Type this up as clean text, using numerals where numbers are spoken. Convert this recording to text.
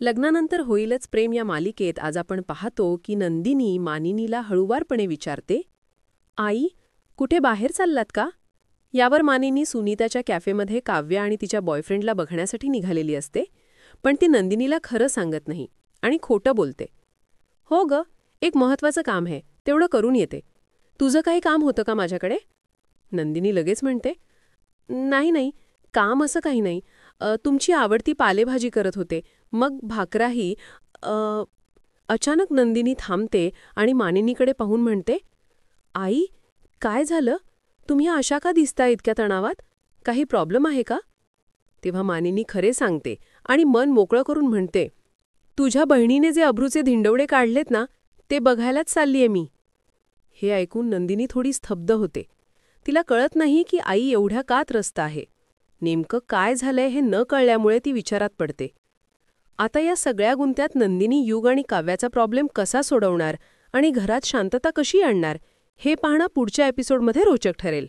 लग्नानंतर होईलच प्रेम या मालिकेत आज आपण पाहतो की नंदिनी मानिनीला हळुवारपणे विचारते, आई, कुठे बाहेर चाललात का? यावर मानिनी सुनीताच्या कॅफेमध्ये काव्य आणि तिच्या बॉयफ्रेंडला बघण्यासाठी निघालेली असते, पण ती नंदिनीला खरं सांगत नाही आणि खोटं बोलते. हो ग, एक महत्वाचं काम आहे, तेवढं करून येते. तुझं काही काम होतं का माझ्याकडे? नंदिनी लगेच म्हणते, नाही नाही, काम असं काही नाही. तुमची आवडती पालेभाजी करत होते, मग भाकराही. अ, अचानक नंदिनी थांबते आणि मानिनीकडे पाहून म्हणते, आई, काय झालं? तुम्ही अशा का दिसता इतक्या तणावात? काही प्रॉब्लेम आहे का? तेव्हा मानिनी खरे सांगते आणि मन मोकळं करून म्हणते, तुझ्या बहिणीने जे अब्रूचे धिंडवडे काढलेत ना, ते बघायलाच चाललीये मी. हे ऐकून नंदिनी थोडी स्तब्ध होते. तिला कळत नाही की आई एवढ्या का त्रस्त आहे. नेमकं काय झालंय हे न कळल्यामुळे ती विचारात पडते. आता या सगळ्या गुंत्यात नंदिनी युग आणि काव्याचा प्रॉब्लेम कसा सोडवणार आणि घरात शांतता कशी आणणार, हे पाहणं पुढच्या एपिसोडमध्ये रोचक ठरेल.